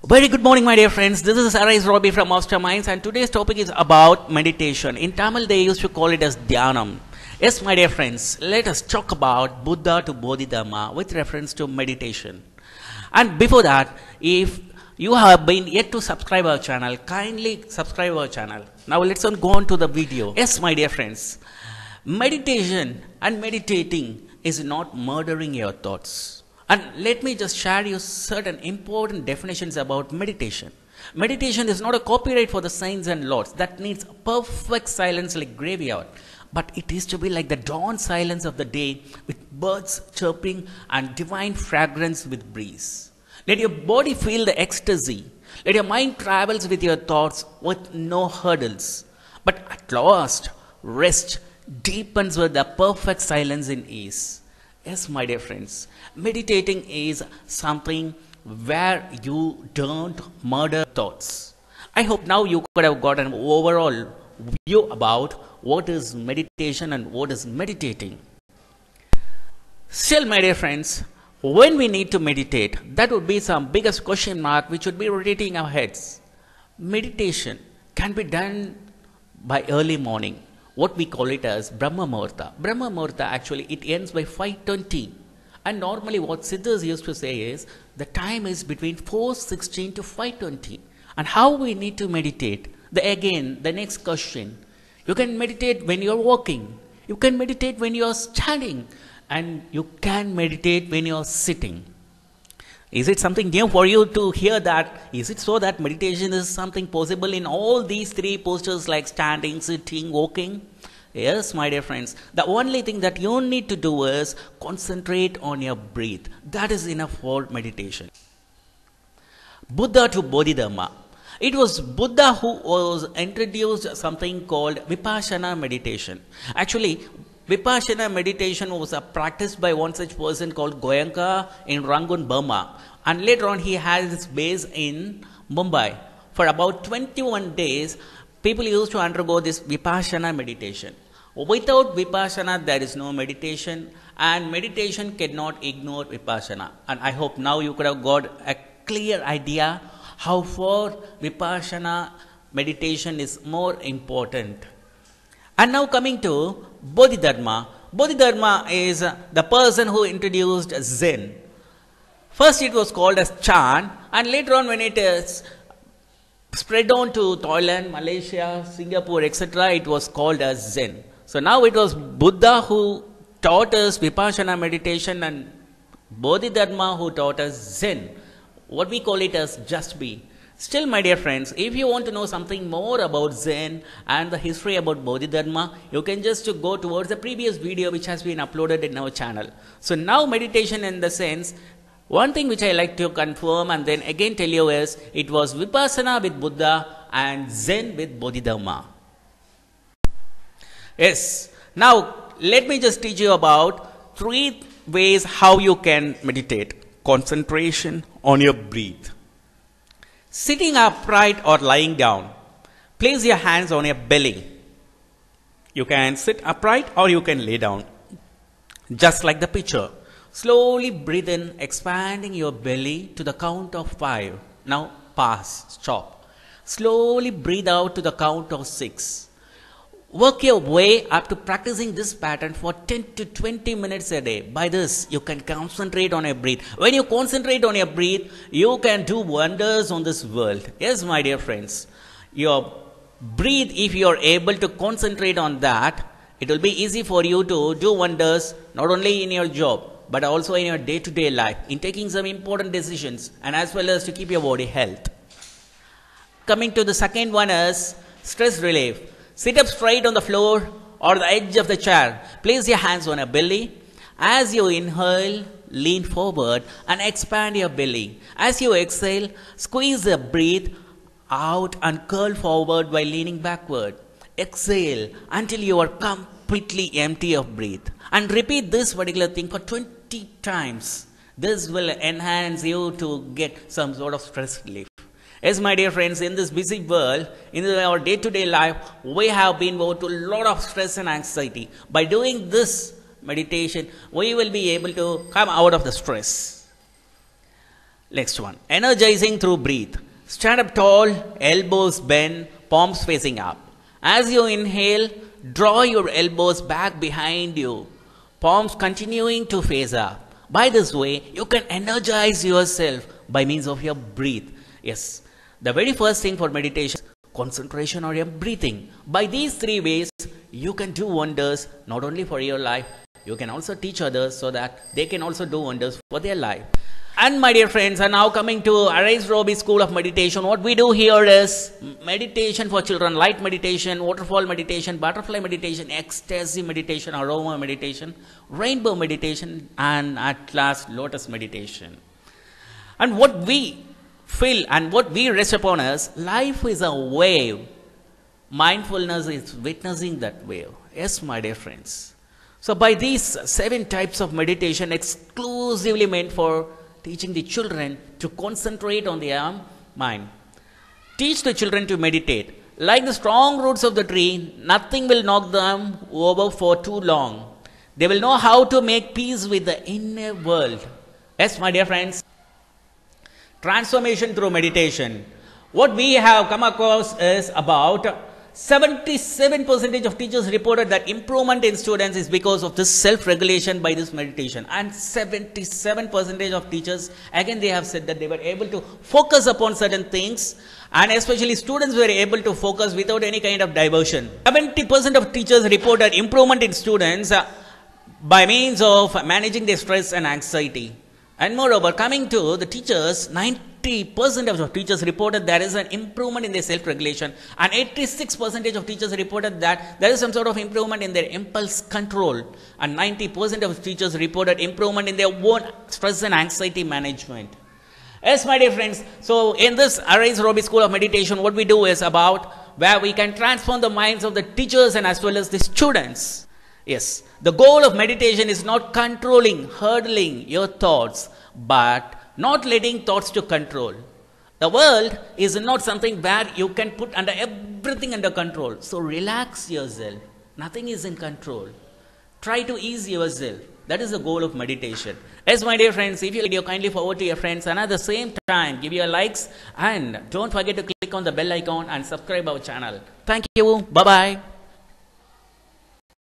Very good morning, my dear friends. This is Arise Robbie from Masterminds, and today's topic is about meditation. In Tamil, they used to call it as Dhyanam. Yes, my dear friends, let us talk about Buddha to Bodhidharma with reference to meditation. And before that, if you have been yet to subscribe our channel, kindly subscribe our channel. Now let's go on to the video. Yes, my dear friends, meditation and meditating is not murdering your thoughts. And let me just share you certain important definitions about meditation. Meditation is not a copyright for the saints and lords that needs perfect silence like graveyard, but it is to be like the dawn silence of the day with birds chirping and divine fragrance with breeze. Let your body feel the ecstasy. Let your mind travels with your thoughts with no hurdles. But at last, rest deepens with the perfect silence in ease. Yes, my dear friends, meditating is something where you don't murder thoughts. I hope now you could have got an overall view about what is meditation and what is meditating. Still, my dear friends, when we need to meditate, that would be some biggest question mark which would be rotating our heads. Meditation can be done by early morning. What we call it as Brahma Muhurta. Brahma Muhurta actually it ends by 5:20. And normally what Siddhas used to say is the time is between 4:16 to 5:20. And how we need to meditate? The next question. You can meditate when you're walking. You can meditate when you're standing. And you can meditate when you're sitting. Is it something new for you to hear that? Is it so that meditation is something possible in all these three postures like standing, sitting, walking? Yes, my dear friends. The only thing that you need to do is concentrate on your breath. That is enough for meditation. Buddha to Bodhidharma. It was Buddha who was introduced something called Vipassana meditation. Actually, Vipassana meditation was practiced by one such person called Goenka in Rangoon, Burma. And later on he had his base in Mumbai. For about 21 days, people used to undergo this Vipassana meditation. Without Vipassana, there is no meditation. And meditation cannot ignore Vipassana. And I hope now you could have got a clear idea how far Vipassana meditation is more important. And now coming to Bodhidharma. Bodhidharma is the person who introduced Zen. First it was called as Chan, and later on when it is spread on to Thailand, Malaysia, Singapore, etc., it was called as Zen. So now it was Buddha who taught us Vipassana meditation and Bodhidharma who taught us Zen. What we call it as just be. Still, my dear friends, if you want to know something more about Zen and the history about Bodhidharma, you can just go towards the previous video which has been uploaded in our channel. So now meditation in the sense, one thing which I like to confirm and then again tell you is, it was Vipassana with Buddha and Zen with Bodhidharma. Yes, now let me just teach you about 3 ways how you can meditate. Concentration on your breath. Sitting upright or lying down, place your hands on your belly. You can sit upright or you can lay down. Just like the picture. Slowly breathe in, expanding your belly to the count of 5. Now pause, stop. Slowly breathe out to the count of 6. Work your way up to practicing this pattern for 10 to 20 minutes a day. By this, you can concentrate on your breath. When you concentrate on your breath, you can do wonders on this world. Yes, my dear friends. Your breath, if you are able to concentrate on that, it will be easy for you to do wonders, not only in your job, but also in your day-to-day life, in taking some important decisions, and as well as to keep your body health. Coming to the second one is stress relief. Sit up straight on the floor or the edge of the chair. Place your hands on your belly. As you inhale, lean forward and expand your belly. As you exhale, squeeze the breath out and curl forward while leaning backward. Exhale until you are completely empty of breath. And repeat this particular thing for 20 times. This will enhance you to get some sort of stress relief. Yes, my dear friends, in this busy world, in our day-to-day life, we have been over to a lot of stress and anxiety. By doing this meditation, we will be able to come out of the stress. Next one, energizing through breathe. Stand up tall, elbows bent, palms facing up. As you inhale, draw your elbows back behind you, palms continuing to face up. By this way, you can energize yourself by means of your breath. Yes, the very first thing for meditation is concentration on your breathing. By these three ways, you can do wonders not only for your life, you can also teach others so that they can also do wonders for their life. And my dear friends, are now coming to Arise Roby School of Meditation. What we do here is meditation for children, light meditation, waterfall meditation, butterfly meditation, ecstasy meditation, aroma meditation, rainbow meditation, and at last lotus meditation. And what we feel and what we rest upon is life is a wave. Mindfulness is witnessing that wave. Yes, my dear friends. So by these 7 types of meditation exclusively meant for teaching the children to concentrate on their mind. Teach the children to meditate. Like the strong roots of the tree, nothing will knock them over for too long. They will know how to make peace with the inner world. Yes, my dear friends. Transformation through meditation. What we have come across is about 77% of teachers reported that improvement in students is because of this self-regulation by this meditation. And 77% of teachers, again they have said that they were able to focus upon certain things, and especially students were able to focus without any kind of diversion. 70% of teachers reported improvement in students by means of managing their stress and anxiety. And moreover, coming to the teachers, 90% of teachers reported there is an improvement in their self-regulation, and 86% of teachers reported that there is some sort of improvement in their impulse control, and 90% of teachers reported improvement in their own stress and anxiety management. Yes, my dear friends, so in this Arise Roby School of Meditation, what we do is about where we can transform the minds of the teachers and as well as the students. Yes, the goal of meditation is not controlling, hurdling your thoughts, but not letting thoughts to control. The world is not something where you can put everything under control. So relax yourself. Nothing is in control. Try to ease yourself. That is the goal of meditation. Yes, my dear friends, if you like video, kindly forward to your friends, and at the same time, give your likes, and don't forget to click on the bell icon and subscribe our channel. Thank you. Bye-bye.